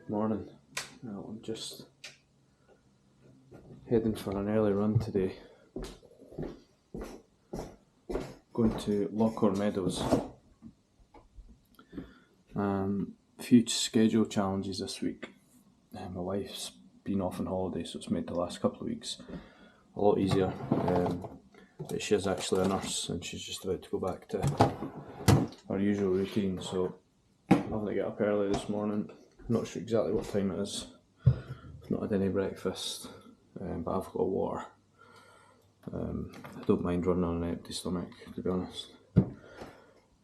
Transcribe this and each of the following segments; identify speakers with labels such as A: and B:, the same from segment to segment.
A: Morning. Well, I'm just heading for an early run today. Going to Lochore Meadows. A few schedule challenges this week. My wife's been off on holiday, so it's made the last couple of weeks a lot easier. But she is actually a nurse and she's just about to go back to her usual routine, so I'm having to get up early this morning. I'm not sure exactly what time it is. I've not had any breakfast, but I've got water. I don't mind running on an empty stomach, to be honest.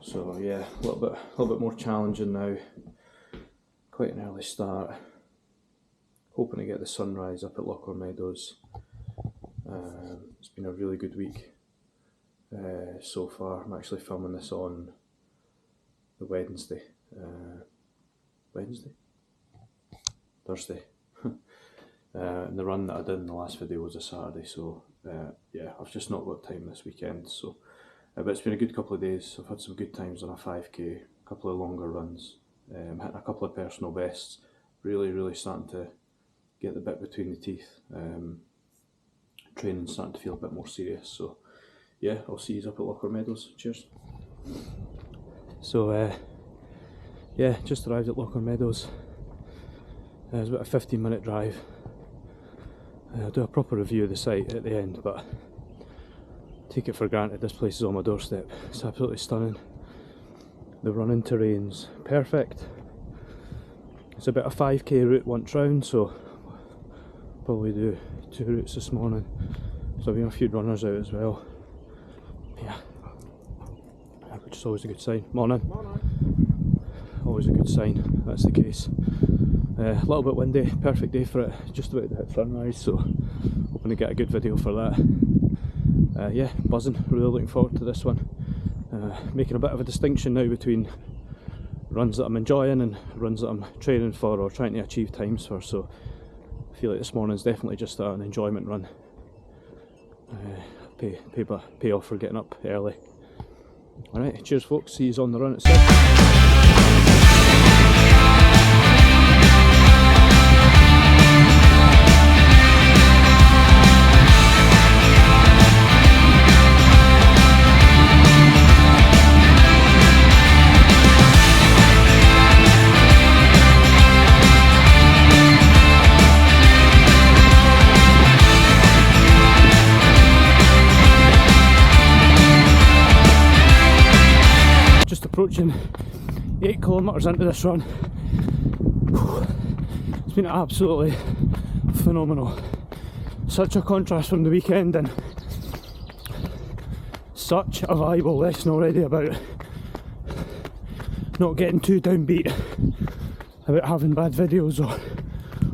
A: So yeah, a little bit more challenging now. Quite an early start. Hoping to get the sunrise up at Lochore Meadows. It's been a really good week so far. I'm actually filming this on the Thursday. And the run that I did in the last video was a Saturday, so yeah, I've just not got time this weekend. So, but it's been a good couple of days. I've had some good times on a 5k, a couple of longer runs, hitting a couple of personal bests. Really starting to get the bit between the teeth. Training's starting to feel a bit more serious. So yeah, I'll see you up at Lochore Meadows. Cheers. So yeah, just arrived at Lochore Meadows. It's about a 15-minute drive. I'll do a proper review of the site at the end, but take it for granted this place is on my doorstep. It's absolutely stunning. The running terrain's perfect. It's about a 5k route once round, so probably do 2 routes this morning. So I've been a few runners out as well. Yeah, which is always a good sign. Morning. Always a good sign, that's the case. A little bit windy, perfect day for it, just about to hit sunrise, so hoping to get a good video for that. Yeah, buzzing, really looking forward to this one. Making a bit of a distinction now between runs that I'm enjoying and runs that I'm training for or trying to achieve times for, so I feel like this morning's definitely just an enjoyment run. Pay off for getting up early. Alright, cheers folks, see you on the run itself. Approaching 8 kilometres into this run. It's been absolutely phenomenal. Such a contrast from the weekend and such a valuable lesson already about not getting too downbeat about having bad videos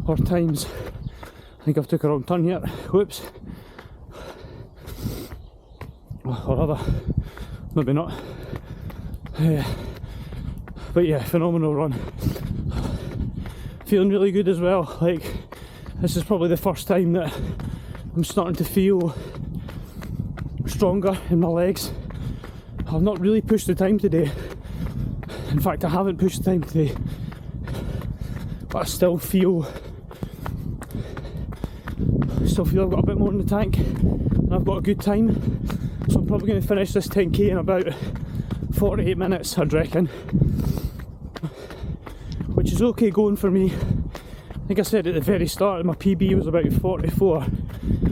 A: or times. I think I've took a wrong turn here. Whoops. Or other. Maybe not. But yeah, phenomenal run. Feeling really good as well. Like, this is probably the first time that I'm starting to feel stronger in my legs. I've not really pushed the time today. In fact, I haven't pushed the time today. But I still feel I've got a bit more in the tank and I've got a good time. So I'm probably going to finish this 10k in about 48 minutes, I'd reckon, which is okay going for me. I think I said at the very start my PB was about 44.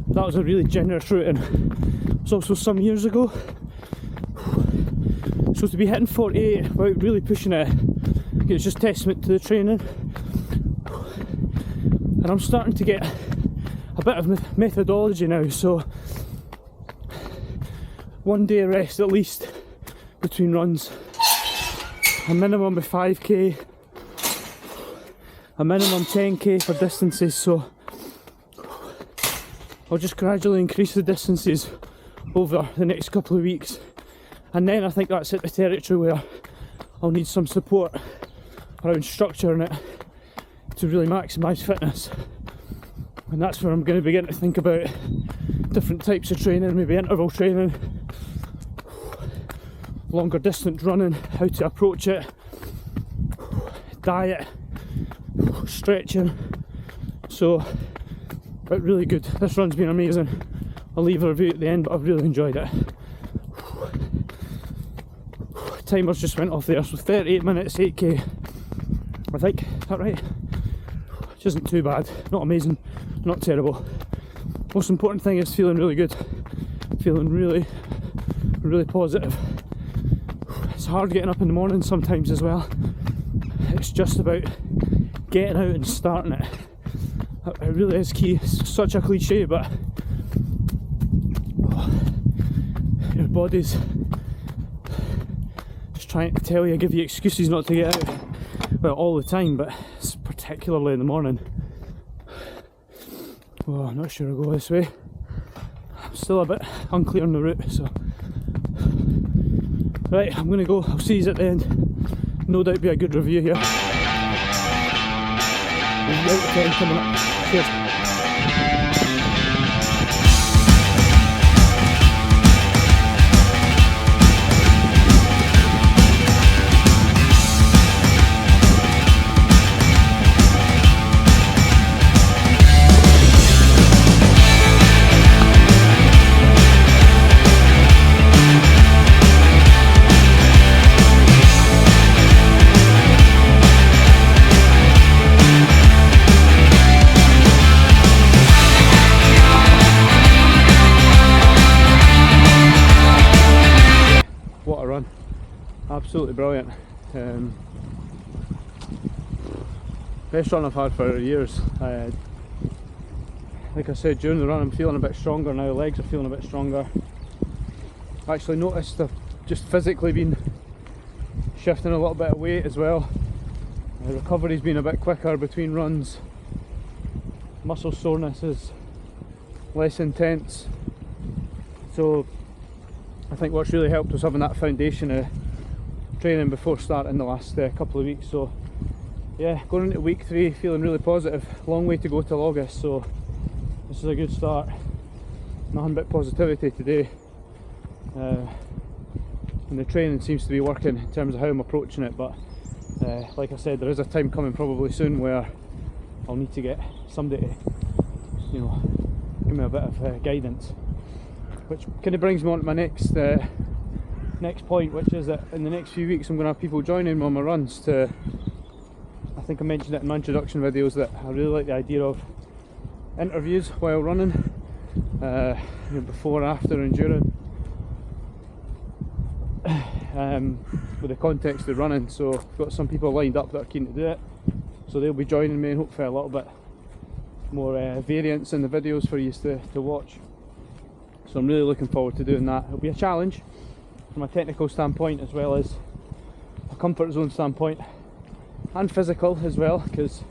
A: That was a really generous route, and it was also some years ago. So to be hitting 48 without really pushing it, it's just testament to the training. And I'm starting to get a bit of methodology now, so 1 day rest at least between runs, a minimum of 5k, a minimum 10k for distances, so I'll just gradually increase the distances over the next couple of weeks, and then I think that's at the territory where I'll need some support around structuring it to really maximise fitness, and that's where I'm going to begin to think about different types of training, maybe interval training, longer distance running, how to approach it, diet, stretching, so but really good. This run's been amazing. I'll leave a review at the end, but I've really enjoyed it. Timers just went off there, so 38 minutes, 8k, I think. Is that right? Which isn't too bad. Not amazing, not terrible. Most important thing is feeling really good. Feeling really, really positive. It's hard getting up in the morning sometimes as well. It's just about getting out and starting it. It really is key. It's such a cliche, but your body's just trying to tell you, give you excuses not to get out. Well, all the time, but particularly in the morning. Oh, I'm not sure I'll go this way. I'm still a bit unclear on the route, so. Right, I'm going to go. I'll see you at the end. No doubt be a good review here. Out of 10 coming up. Cheers. What a run. Absolutely brilliant. Best run I've had for years. Like I said, during the run I'm feeling a bit stronger now, legs are feeling a bit stronger. I actually noticed I've just physically been shifting a little bit of weight as well. The recovery's been a bit quicker between runs. Muscle soreness is less intense. So I think what's really helped was having that foundation of training before starting the last couple of weeks. So yeah, going into week 3 feeling really positive. Long way to go till August, so this is a good start. Nothing but positivity today. And the training seems to be working in terms of how I'm approaching it, but like I said, there is a time coming probably soon where I'll need to get somebody to, you know, give me a bit of guidance. Which kind of brings me on to my next point, which is that in the next few weeks I'm going to have people joining me on my runs to, I think I mentioned it in my introduction videos, that I really like the idea of interviews while running, you know, before, after and during, with the context of running. So I've got some people lined up that are keen to do it, so they'll be joining me, and hopefully a little bit more variance in the videos for you to watch. So I'm really looking forward to doing that. It'll be a challenge from a technical standpoint as well as a comfort zone standpoint, and physical as well, because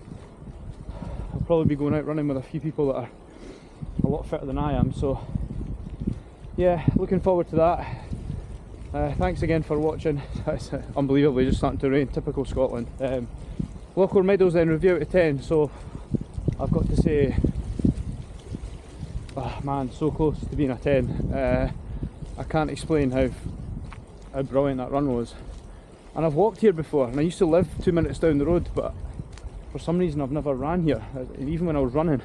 A: I'll probably be going out running with a few people that are a lot fitter than I am. So yeah, looking forward to that. Thanks again for watching. It's unbelievably just starting to rain, typical Scotland. Lochore Meadows then, review out of 10. So I've got to say, oh man, so close to being a 10. I can't explain how brilliant that run was. And I've walked here before, and I used to live 2 minutes down the road, but for some reason I've never ran here. Even when I was running,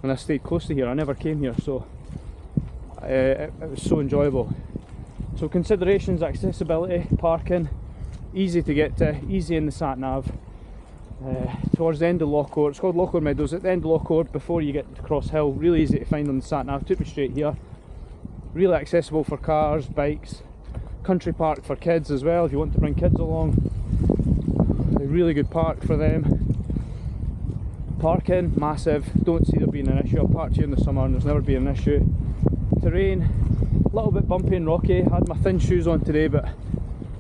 A: when I stayed close to here, I never came here, so it was so enjoyable. So considerations: accessibility, parking, easy to get to, easy in the sat nav. Towards the end of Lochore, it's called Lochore Meadows, at the end of Lochore before you get to Cross Hill, really easy to find on the sat nav, took me straight here. Really accessible for cars, bikes, country park for kids as well if you want to bring kids along. A really good park for them. Parking, massive, don't see there being an issue. I've parked here in the summer and there's never been an issue. Terrain, a little bit bumpy and rocky. I had my thin shoes on today but I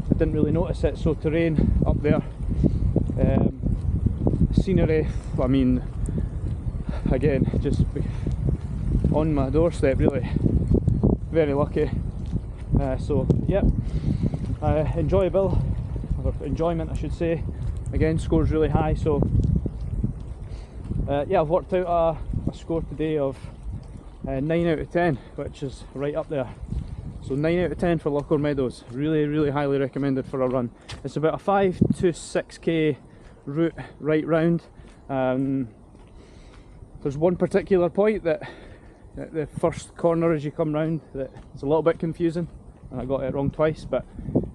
A: didn't really notice it, so terrain up there. Scenery, I mean, again, just on my doorstep really. Very lucky. So yep, enjoyable, or enjoyment I should say. Again, score's really high, so yeah, I've worked out a score today of 9 out of 10, which is right up there. So 9 out of 10 for Lochore Meadows. Really highly recommended for a run. It's about a 5 to 6k route right round. There's one particular point that at the first corner as you come round that it's a little bit confusing, and I got it wrong twice, but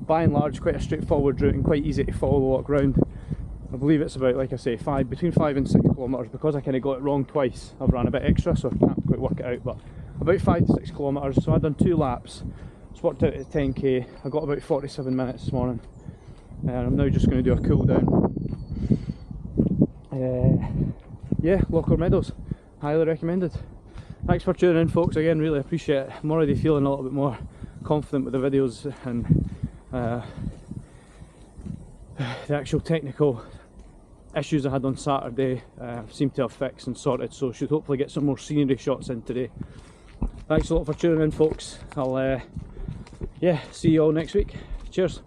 A: by and large quite a straightforward route and quite easy to follow the loch round. I believe it's about, like I say, between 5 and 6 kilometres. Because I kind of got it wrong twice, I've ran a bit extra, so I can't quite work it out, but about 5 to 6 kilometres. So I've done 2 laps, it's worked out at 10k. I got about 47 minutes this morning, and I'm now just going to do a cool down. Yeah, Lochore Meadows, highly recommended. Thanks for tuning in, folks. Again, really appreciate it. I'm already feeling a little bit more confident with the videos, and the actual technical issues I had on Saturday seem to have fixed and sorted, so should hopefully get some more scenery shots in today. Thanks a lot for tuning in, folks. I'll yeah, see you all next week. Cheers.